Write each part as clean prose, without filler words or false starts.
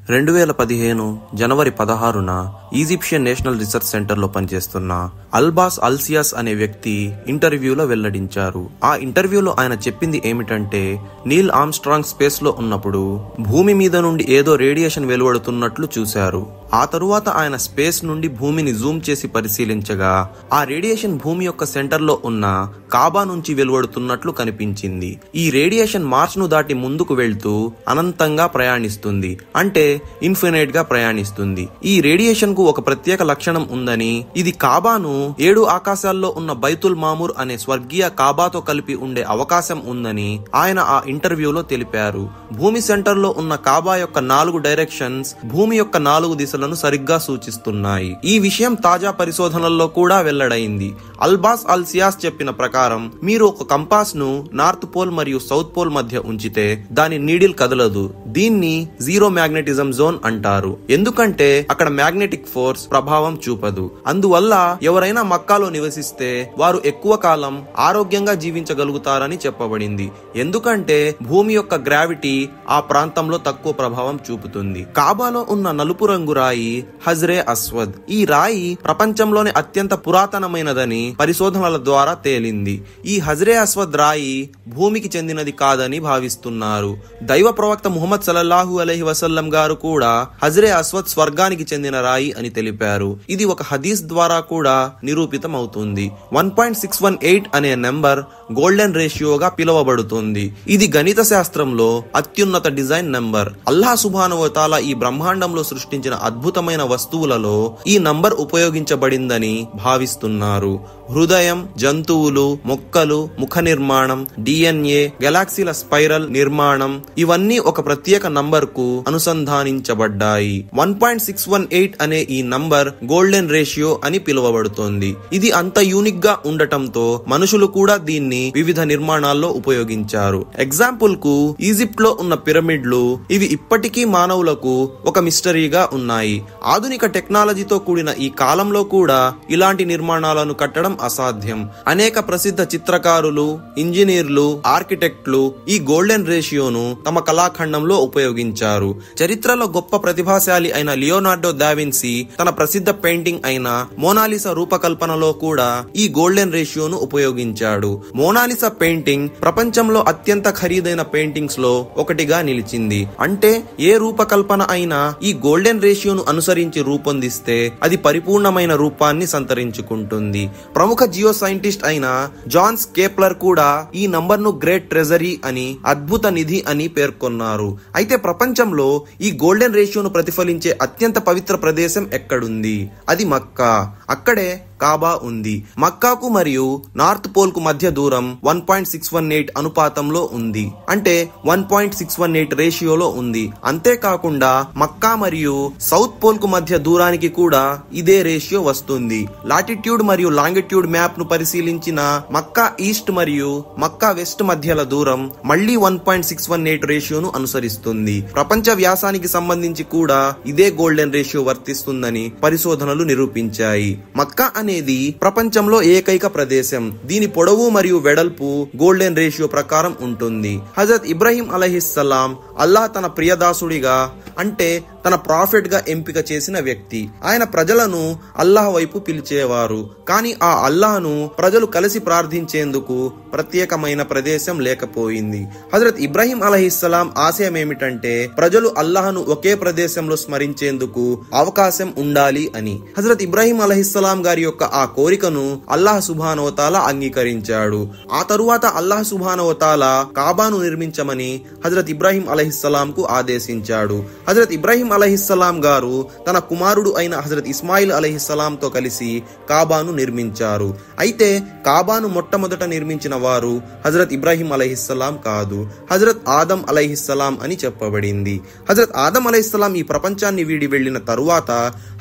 2015 జనవరి 16న Egyptian national research సెంటర్లో పనిచేస్తున్న అల్బాస్ అల్సియాస్ అనే వ్యక్తి ఇంటర్వ్యూలో వెల్లడించారు. ఆ ఇంటర్వ్యూలో ఆయన చెప్పింది ఏమిటంటే, నీల్ ఆర్మ్స్ట్రాంగ్ స్పేస్ లో ఉన్నప్పుడు భూమి మీద నుండి ఏదో రేడియేషన్ వెలువడుతున్నట్లు చూశారు. ఆ తరువాత ఆయన స్పేస్ నుండి భూమిని జూమ్ చేసి పరిశీలించగా ఆ రేడియేషన్ భూమి యొక్క సెంటర్ లో ఉన్న కాబా నుంచి వెలువడుతున్నట్లు కనిపించింది. ఈ రేడియేషన్ మార్స్ ను దాటి ముందుకు వెళ్తూ అనంతంగా ప్రయాణిస్తుంది, అంటే ఇన్ఫినైట్ గా ప్రయాణిస్తుంది. ఈ రేడియేషన్ కు ఒక ప్రత్యేక లక్షణం ఉందని, ఇది కాబాను 7 ఆకాశాల్లో ఉన్న బైతుల్ మామూర్ అనే స్వర్గీయ కాబాతో కలిపి ఉండే అవకాశం ఉందని ఆయన ఆ ఇంటర్వ్యూలో తెలిపారు. భూమి సెంటర్ లో ఉన్న కాబా యొక్క 4 డైరెక్షన్స్ భూమి యొక్క 4 దిశలను సరిగ్గా సూచిస్తున్నాయి. ఈ విషయం తాజా పరిశోధనల్లో కూడా వెల్లడైంది. అల్బాస్ అల్సియాస్ చెప్పిన ప్రకారం, మీరు ఒక కంపాస్ ను నార్త్ పోల్ మరియు సౌత్ పోల్ మధ్య ఉంచితే దాని నీడిల్ కదలదు. దీన్ని జీరో మ్యాగ్నెటిజం జోన్ అంటారు, ఎందుకంటే అక్కడ మ్యాగ్నెటిక్ ఫోర్స్ ప్రభావం చూపదు. అందువల్ల ఎవరైనా మక్కాలో నివసిస్తే వారు ఎక్కువ కాలం ఆరోగ్యంగా జీవించగలుగుతారని చెప్పబడింది, ఎందుకంటే భూమి యొక్క గ్రావిటీ ఆ ప్రాంతంలో తక్కువ ప్రభావం చూపుతుంది. కాబాలో ఉన్న నలుపు రంగు రాయి హజ్రే అస్వద్. ఈ రాయి ప్రపంచంలోనే అత్యంత పురాతనమైనదని పరిశోధనల ద్వారా తేలింది. ఈ హజ్రే అస్వద్ రాయి భూమికి చెందినది కాదని భావిస్తున్నారు. దైవ ప్రవక్త ముహమ్మద్ సల్లల్లాహు అలైహి వసల్లం గారు కూడా హజ్రే అస్వద్ స్వర్గానికి చెందిన రాయి అని తెలిపారు. ఇది ఒక హదీస్ ద్వారా కూడా నిరూపితం అవుతుంది. 1.618 అనే నెంబర్ గోల్డెన్ రేషియోగా పిలువబడుతుంది. ఇది గణిత శాస్త్రంలో అత్యున్నత డిజైన్ నెంబర్. అల్లాహ్ సుబ్హానహు వ తఆలా ఈ బ్రహ్మాండంలో సృష్టించిన అద్భుతమైన వస్తువులలో ఈ నంబర్ ఉపయోగించబడిందని భావిస్తున్నారు. హృదయం, జంతువులు, మొక్కలు, ముఖ నిర్మాణం, డిఎన్ఏ, గెలాక్సీల స్పైరల్ నిర్మాణం ఇవన్నీ ఒక ప్రత్యేక నంబర్ కు అనుసంధానించబడ్డాయి. 1.618 అనే ఈ నంబర్ గోల్డెన్ రేషియో అని పిలువబడుతోంది. ఇది అంత యూనిక్ గా ఉండటంతో మనుషులు కూడా దీన్ని వివిధ నిర్మాణాల్లో ఉపయోగించారు. ఎగ్జాంపుల్ కు ఈజిప్ట్ లో ఉన్న పిరమిడ్లు ఇవి ఇప్పటికీ మానవులకు ఒక మిస్టరీగా ఉన్నాయి. ఆధునిక టెక్నాలజీతో కూడిన ఈ కాలంలో కూడా ఇలాంటి నిర్మాణాలను కట్టడం అసాధ్యం. అనేక ప్రసిద్ధ చిత్రకారులు, ఇంజనీర్లు, ఆర్కిటెక్ట్లు ఈ గోల్డెన్ రేషియోను తమ కళాఖండంలో ఉపయోగించారు. చరిత్రలో గొప్ప ప్రతిభాశాలి అయిన లియోనార్డో డావిన్సీ తన ప్రసిద్ధ పెయింటింగ్ అయిన మోనాలిసా రూపకల్పనలో కూడా ఈ గోల్డెన్ రేషియోను ఉపయోగించాడు. మోనాలిసా పెయింటింగ్ ప్రపంచంలో అత్యంత ఖరీదైన పెయింటింగ్స్ లో ఒకటిగా నిలిచింది. అంటే ఏ రూపకల్పన అయినా ఈ గోల్డెన్ రేషియోను అనుసరించి రూపొందిస్తే అది పరిపూర్ణమైన రూపాన్ని సంతరించుకుంటుంది. ప్రముఖ జియో సైంటిస్ట్ అయిన జాన్ కేప్లర్ కూడా ఈ నంబర్ ను గ్రేట్ ట్రెజరీ అని, అద్భుత నిధి అని పేర్కొన్నారు. అయితే ప్రపంచంలో ఈ గోల్డెన్ రేషియోను ప్రతిఫలించే అత్యంత పవిత్ర ప్రదేశం ఎక్కడుంది? అది మక్కా. అక్కడే కాబా ఉంది. మక్కాకు మరియు నార్త్ పోల్ కు మధ్య దూరం 1.618 అనుపాతంలో ఉంది, అంటే 1.618 రేషియోలో ఉంది. అంతేకాకుండా మక్కా మరియు సౌత్ పోల్ కు మధ్య దూరానికి కూడా ఇదే రేషియో వస్తుంది. లాటిట్యూడ్ మరియు లాంగిట్యూడ్ మ్యాప్ ను పరిశీలించిన మక్కా ఈస్ట్ మరియు మక్కా వెస్ట్ మధ్యల దూరం మళ్లీ 1.618 రేషియోను అనుసరిస్తుంది. ప్రపంచ వ్యాసానికి సంబంధించి కూడా ఇదే గోల్డెన్ రేషియో వర్తిస్తుందని పరిశోధనలు నిరూపించాయి. మక్కా అనేది ప్రపంచంలో ఏకైక ప్రదేశం. దీని పొడవు మరియు వెడల్పు గోల్డెన్ రేషియో ప్రకారం ఉంటుంది. హజరత్ ఇబ్రాహీం అలైహిస్సలాం అల్లాహ్ తన ప్రియదాసుడిగా, అంటే తన ప్రాఫెట్ గా ఎంపిక చేసిన వ్యక్తి. ఆయన ప్రజలను అల్లాహ్ వైపు పిలిచేవారు. కానీ ఆ అల్లాహ్ను ప్రజలు కలిసి ప్రార్థించేందుకు ప్రత్యేకమైన ప్రదేశం లేకపోయింది. హజరత్ ఇబ్రాహీం అలైహిస్సలాం ఆశయం ఏమిటంటే, ప్రజలు అల్లాహ్ను ఒకే ప్రదేశంలో స్మరించేందుకు అవకాశం ఉండాలి అని. హజరత్ ఇబ్రాహీం అలైహిస్సలాం గారి యొక్క ఆ కోరికను అల్లాహ్ సుబ్హానహు వ తఆలా అంగీకరించాడు. ఆ తరువాత అల్లాహ్ సుబ్హానహు వ తఆలా కాబాను నిర్మించమని హజరత్ ఇబ్రాహీం అలైహిస్సలాం కు ఆదేశించాడు. హజరత్ ఇబ్రాహీం అలైహిస్సలాం గారు తన కుమారుడు అయిన హజరత్ ఇస్మాయిల్ అలైహిస్సలాం తో కలిసి కాబాను నిర్మించారు. అయితే కాబాను మొట్టమొదట నిర్మించిన వారు హజరత్ ఇబ్రాహీం అలైహిస్సలాం కాదు, హజరత్ ఆదం అలైహిస్సలాం అని చెప్పబడింది. హజరత్ ఆదం అలైహిస్సలాం ఈ ప్రపంచాన్ని వీడి వెళ్లిన తరువాత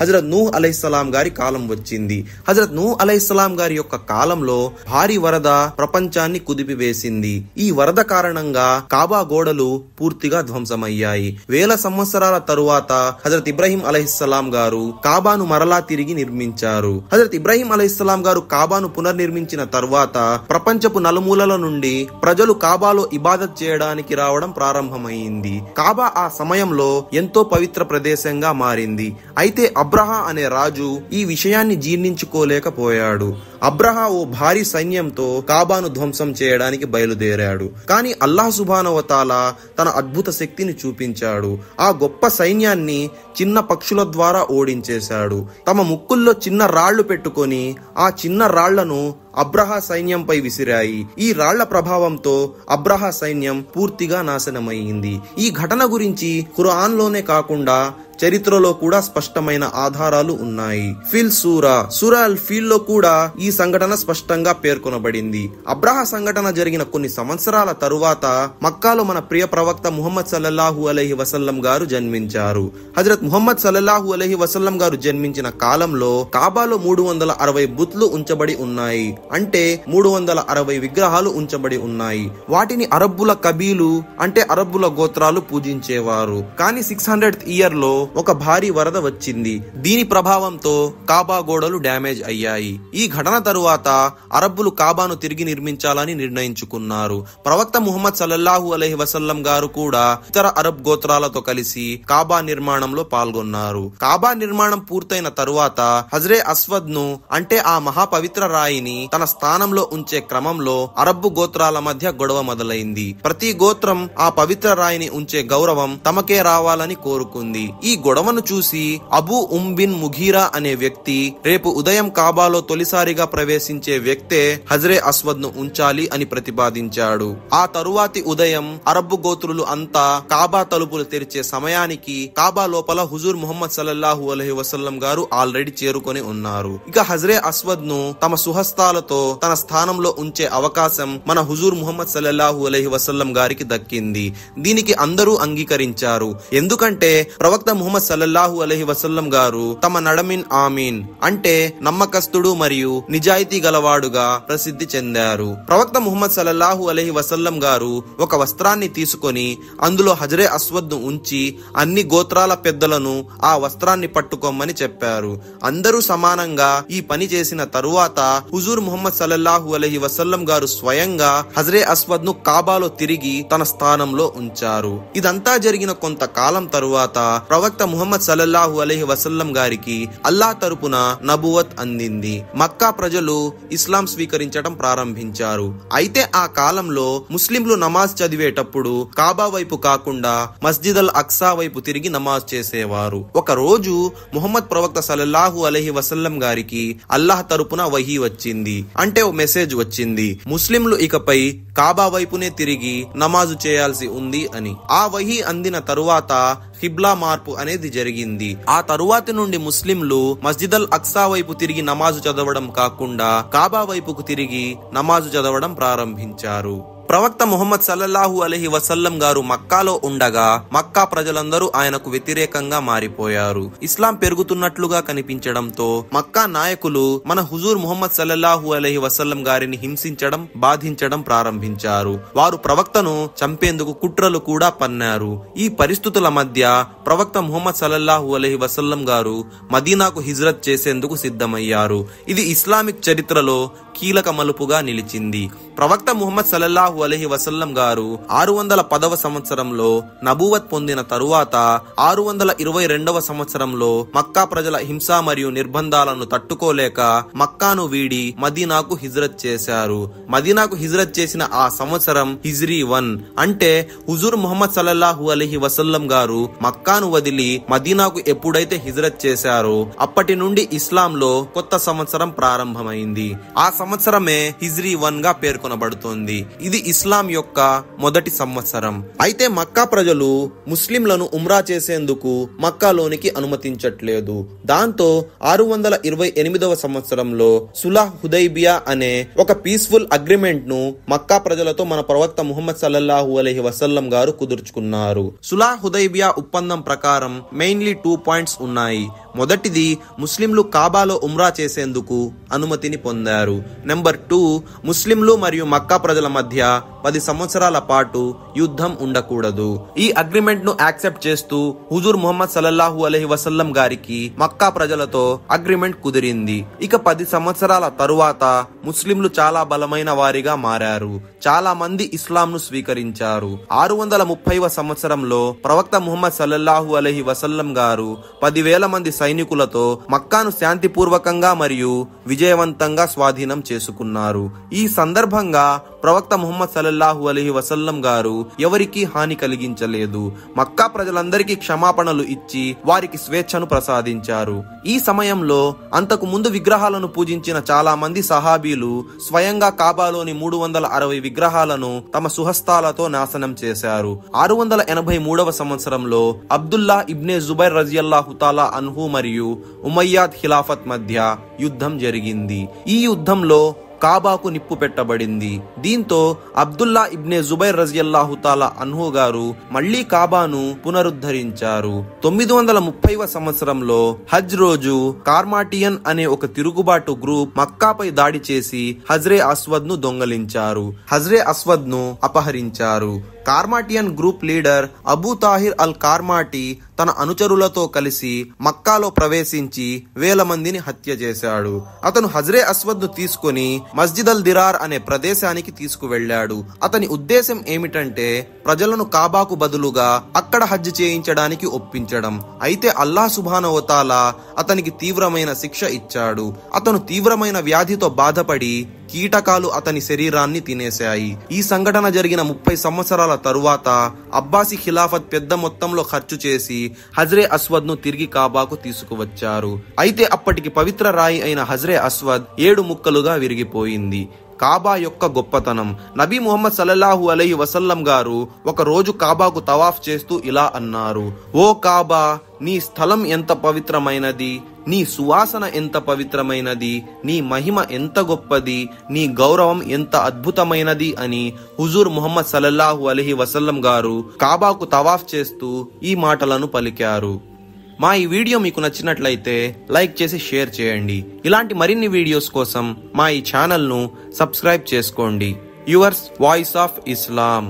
హజరత్ నూహ్ అలైహిస్సలాం గారి కాలం వచ్చింది. హజరత్ నూహ్ అలైహిస్సలాం గారి యొక్క కాలంలో భారీ వరద ప్రపంచాన్ని కుదిపివేసింది. ఈ వరద కారణంగా కాబా గోడలు పూర్తిగా ధ్వంసమయ్యాయి. వేల సంవత్సరాల తరువాత తర్వాత హజరత్ ఇబ్రాహీం అలైహిస్సలాం గారు కాబాను మరలా తిరిగి నిర్మించారు. హజరత్ ఇబ్రాహీం అలైహిస్సలాం గారు కాబాను పునర్నిర్మించిన తర్వాత ప్రపంచపు నలుమూలల నుండి ప్రజలు కాబాలో ఇబాదత్ చేయడానికి రావడం ప్రారంభమైంది. కాబా ఆ సమయంలో ఎంతో పవిత్ర ప్రదేశంగా మారింది. అయితే అబ్రహా అనే రాజు ఈ విషయాన్ని జీర్ణించుకోలేకపోయాడు. అబ్రహా ఓ భారీ సైన్యంతో కాబాను ధ్వంసం చేయడానికి బయలుదేరాడు. కానీ అల్లాహ్ సుబ్హానహు వ తఆలా తన అద్భుత శక్తిని చూపించాడు. ఆ గొప్ప సైన్యాన్ని చిన్న పక్షుల ద్వారా ఓడించేశాడు. తమ ముక్కుల్లో చిన్న రాళ్లు పెట్టుకొని ఆ చిన్న రాళ్లను అబ్రహా సైన్యంపై విసిరాయి. ఈ రాళ్ల ప్రభావంతో అబ్రహా సైన్యం పూర్తిగా నాశనమైంది. ఈ ఘటన గురించి ఖురాన్లోనే కాకుండా చరిత్రలో కూడా స్పష్టమైన ఆధారాలు ఉన్నాయి. సూరా అల్ ఫీల్ లో కూడా ఈ సంఘటన స్పష్టంగా పేర్కొనబడింది. అబ్రహా సంఘటన జరిగిన కొన్ని సంవత్సరాల తరువాత మక్కాలో మన ప్రియ ప్రవక్త ముహమ్మద్ సల్లల్లాహు అలైహి వసల్లం గారు జన్మించారు. హజరత్ ముహమ్మద్ సల్లల్లాహు అలైహి వసల్లం గారు జన్మించిన కాలంలో కాబాలో 360 బుత్లు ఉంచబడి ఉన్నాయి. అంటే 360 విగ్రహాలు ఉంచబడి ఉన్నాయి. వాటిని అరబ్బుల కబీలు అంటే అరబ్బుల గోత్రాలు పూజించేవారు. కానీ 600th ఇయర్ లో ఒక భారీ వరద వచ్చింది. దీని ప్రభావంతో కాబా గోడలు డ్యామేజ్ అయ్యాయి. ఈ ఘటన తరువాత అరబ్బులు కాబాను తిరిగి నిర్మించాలని నిర్ణయించుకున్నారు. ప్రవక్త ముహమ్మద్ సల్లల్లాహు అలైహి వసల్లం గారు కూడా ఇతర అరబ్ గోత్రాలతో కలిసి కాబా నిర్మాణంలో పాల్గొన్నారు. కాబా నిర్మాణం పూర్తయిన తరువాత హజరే అస్వద్ ను అంటే ఆ మహాపవిత్ర రాయిని తన స్థానంలో ఉంచే క్రమంలో అరబ్బు గోత్రాల మధ్య గొడవ మొదలైంది. ప్రతి గోత్రం ఆ పవిత్ర రాయిని ఉంచే గౌరవం తమకే రావాలని కోరుకుంది. ఈ గొడవను చూసి అబూ బిన్ ముఘీరా అనే వ్యక్తి రేపు ఉదయం కాబాలో తొలిసారిగా ప్రవేశించే వ్యక్తే హజరే అస్వద్ ను ఉంచాలి అని ప్రతిపాదించాడు. ఆ తరువాతి ఉదయం అరబ్బు గోత్రులు అంతా కాబా తలుపులు తెరిచే సమయానికి కాబా లోపల హుజూర్ ముహమ్మద్ సల్లల్లాహు అలైహి వసల్లం గారు ఆల్రెడీ చేరుకొని ఉన్నారు. ఇక హజరే అస్వద్ ను తమ సుహస్తాలతో తన స్థానంలో ఉంచే అవకాశం మన హుజూర్ ముహమ్మద్ సల్లల్లాహు అలైహి వసల్లం గారికి దక్కింది. దీనికి అందరూ అంగీకరించారు. ఎందుకంటే ప్రవక్త ముహమ్మద్ సల్లల్లాహు అలైహి వసల్లం గారు తమ నడమిన్ ఆమీన్ అంటే నమ్మకస్తుడు మరియు నిజాయితీ గలవాడుగా ప్రసిద్ధి చెందారు. ప్రవక్త ముహమ్మద్ సల్లల్లాహు అలైహి వసల్లం గారు ఒక వస్త్రాన్ని తీసుకొని అందులో హజరే అస్వద్ ను ఉంచి అన్ని గోత్రాల పెద్దలను ఆ వస్త్రాన్ని పట్టుకోమని చెప్పారు. అందరూ సమానంగా ఈ పని చేసిన తరువాత హుజూర్ ముహమ్మద్ సల్లల్లాహు అలైహి వసల్లం గారు స్వయంగా హజరే అస్వద్ ను కాబాలో తిరిగి తన స్థానంలో ఉంచారు. ఇదంతా జరిగిన కొంతకాలం తరువాత ప్రవక్త ముహమ్మద్ సల్లల్లాహు అలైహి వసల్లం గారికి అల్లాహ్ తరపున నబువత్ అందింది. మక్కా ప్రజలు ఇస్లాం స్వీకరించడం ప్రారంభించారు. అయితే ఆ కాలంలో ముస్లింలు నమాజ్ చదివేటప్పుడు కాబా వైపు కాకుండా మస్జిద్ అల్ అక్సా వైపు తిరిగి నమాజ్ చేసేవారు. ఒక రోజు ముహమ్మద్ ప్రవక్త సల్లల్లాహు అలైహి వసల్లం గారికి అల్లాహ్ తరపున వహీ వచ్చింది. అంటే ఓ మెసేజ్ వచ్చింది, ముస్లింలు ఇకపై కాబా వైపునే తిరిగి నమాజు చేయాల్సి ఉంది అని. ఆ వహీ అందిన తరువాత కిబ్లా మార్పు అనేది జరిగింది. ఆ తరువాతి నుండి ముస్లింలు మస్జిద్ అల్ అక్సా వైపు తిరిగి నమాజు చదవడం కాకుండా కాబా వైపుకు తిరిగి నమాజు చదవడం ప్రారంభించారు. ప్రవక్త ముహమ్మద్ సల్లల్లాహు అలైహి వసల్లం గారు మక్కాలో ఉండగా మక్కా ప్రజలందరూ ఆయనకు వ్యతిరేకంగా మారిపోయారు. ఇస్లాం పెరుగుతున్నట్లుగా కనిపించడంతో మక్కా నాయకులు మన హుజూర్ ముహమ్మద్ సల్లల్లాహు అలైహి వసల్లం గారిని హింసించడం, బాధించడం ప్రారంభించారు. వారు ప్రవక్తను చంపేందుకు కుట్రలు కూడా పన్నారు. ఈ పరిస్థితుల మధ్య ప్రవక్త ముహమ్మద్ సల్లల్లాహు అలైహి వసల్లం గారు మదీనాకు హిజ్రత్ చేసేందుకు సిద్ధమయ్యారు. ఇది ఇస్లామిక్ చరిత్రలో కీలక మలుపుగా నిలిచింది. ప్రవక్త ముహమ్మద్ సల్లల్లాహు అలైహి వసల్లం గారు 610వ సంవత్సరంలో నబూవత్ పొందిన తరువాత 622వ సంవత్సరంలో మక్కా ప్రజల హింస మరియు నిర్బంధాలను తట్టుకోలేక మక్కాను వీడి మదీనాకు హిజ్రత్ చేశారు. మదీనాకు హిజ్రత్ చేసిన ఆ సంవత్సరం హిజ్రీ 1 అంటే హుజూర్ ముహమ్మద్ సల్లల్లాహు అలైహి వసల్లం గారు మక్కాను వదిలి మదీనాకు ఎప్పుడైతే హిజ్రత్ చేశారో అప్పటి నుండి ఇస్లాంలో కొత్త సంవత్సరం ప్రారంభమైంది. ఆ సంవత్సరమే హిజ్రీ 1 గా పేర్కొనబడుతోంది. ఇది ఇస్లాం యొక్క మొదటి సంవత్సరం. అయితే మక్కా ప్రజలు ముస్లింలను ఉమ్రా చేసేందుకు మక్కాలోనికి అనుమతించట్లేదు. దాంతో 628వ సంవత్సరంలో సులహ్ హుదైబియా అనే ఒక పీస్ఫుల్ అగ్రిమెంట్ ను మక్కా ప్రజలతో మన ప్రవక్త ముహమ్మద్ సల్లల్లాహు అలైహి వసల్లం గారు కుదుర్చుకున్నారు. సులహ్ హుదైబియా ఒప్పందం ప్రకారం మెయిన్లీ 2 పాయింట్స్ ఉన్నాయి. మొదటిది, ముస్లింలు కాబాలో ఉమ్రా చేసేందుకు అనుమతిని పొందారు. నెంబర్ 2, ముస్లింలు మరియు మక్కా ప్రజల మధ్య 10 సంవత్సరాల పాటు యుద్ధం ఉండకూడదు. ఈ అగ్రిమెంట్ ను యాక్సెప్ట్ చేస్తూ హుజూర్ ముహమ్మద్ సల్లల్లాహు అలైహి వసల్లం గారికి మక్కా ప్రజలతో అగ్రిమెంట్ కుదిరింది. ఇక 10 సంవత్సరాల తరువాత ముస్లింలు చాలా బలమైన వారిగా మారారు. చాలా మంది ఇస్లాంను స్వీకరించారు. 630వ సంవత్సరంలో ప్రవక్త ముహమ్మద్ సల్లల్లాహు అలైహి వసల్లం గారు 10,000 మంది సైనికులతో మక్కాను శాంతిపూర్వకంగా మరియు విజయవంతంగా స్వాధీనం చేసుకున్నారు. ఈ సందర్భంగా ప్రవక్త ముహమ్మద్ సల్లల్లాహు అలైహి వసల్లం గారు ఎవరికీ హాని కలిగించలేదు. మక్కా ప్రజలందరికీ క్షమాపణలు ఇచ్చి వారికి స్వేచ్ఛను ప్రసాదించారు. ఈ సమయంలో అంతకు ముందు విగ్రహాలను పూజించిన చాలా మంది సహాబీలు స్వయంగా కాబాలోని 360 విగ్రహాలను తమ సుహస్తాలతో నాశనం చేశారు. 683వ సంవత్సరంలో అబ్దుల్లా ఇబ్నే జుబైర్ రజియల్లాహు తాలా అన్హు మరియు ఉమయ్యాద్ ఖిలాఫత్ మధ్య యుద్ధం జరిగింది. ఈ యుద్ధంలో కాబాకు నిప్పు పెట్టబడింది. దీంతో అబ్దుల్లా ఇబ్నే జుబైర్ రజియల్లాహు తాలా అన్హు గారు మళ్లీ కాబాను పునరుద్ధరించారు. 930వ సంవత్సరంలో హజ్ రోజు కార్మాటియన్ అనే ఒక తిరుగుబాటు గ్రూప్ మక్కాపై దాడి చేసి హజ్రే అస్వద్ ను దొంగలించారు. హజ్రే అస్వద్ ను అపహరించారు. కార్మాటియన్ గ్రూప్ లీడర్ అబూ తాహిర్ అల్ కార్మాటి తన అనుచరులతో కలిసి మక్కాలో ప్రవేశించి 1000 మందిని హత్య చేశాడు. అతను హజ్రే అస్వద్ ను తీసుకుని మస్జిద్ అల్ దిరార్ అనే ప్రదేశానికి తీసుకువెళ్లాడు. అతని ఉద్దేశం ఏమిటంటే ప్రజలను కాబాకు బదులుగా అక్కడ హజ్ చేయించడానికి ఒప్పించడం. అయితే అల్లాహ్ సుబ్హానహు వ తఆలా అతనికి తీవ్రమైన శిక్ష ఇచ్చాడు. అతను తీవ్రమైన వ్యాధితో బాధపడి కీటకాలు అతని శరీరాన్ని తినేశాయి. ఈ సంఘటన జరిగిన 30 సంవత్సరాల తరువాత అబ్బాసీ ఖిలాఫత్ పెద్ద మొత్తంలో ఖర్చు చేసి హజ్రే అస్వద్ ను తిరిగి కాబాకు తీసుకువచ్చారు. అయితే అప్పటికి పవిత్ర రాయి అయిన హజ్రే అస్వద్ 7 ముక్కలుగా విరిగిపోయింది. కాబా యొక్క గొప్పతనం. నబీ ముహమ్మద్ సల్లల్లాహు అలైహి వసల్లం గారు ఒక రోజు కాబాకు తవాఫ్ చేస్తూ ఇలా అన్నారు: ఓ కాబా, నీ స్థలం ఎంత పవిత్రమైనది, నీ సువాసన ఎంత పవిత్రమైనది, నీ మహిమ ఎంత గొప్పది, నీ గౌరవం ఎంత అద్భుతమైనది అని హుజూర్ ముహమ్మద్ సల్లల్లాహు అలైహి వసల్లం గారు కాబాకు తవాఫ్ చేస్తూ ఈ మాటలను పలికారు. మా ఈ వీడియో మీకు నచ్చినట్లయితే లైక్ చేసి షేర్ చేయండి. ఇలాంటి మరిన్ని వీడియోస్ కోసం మా ఈ ఛానల్ను సబ్స్క్రైబ్ చేసుకోండి. Yours voice of Islam.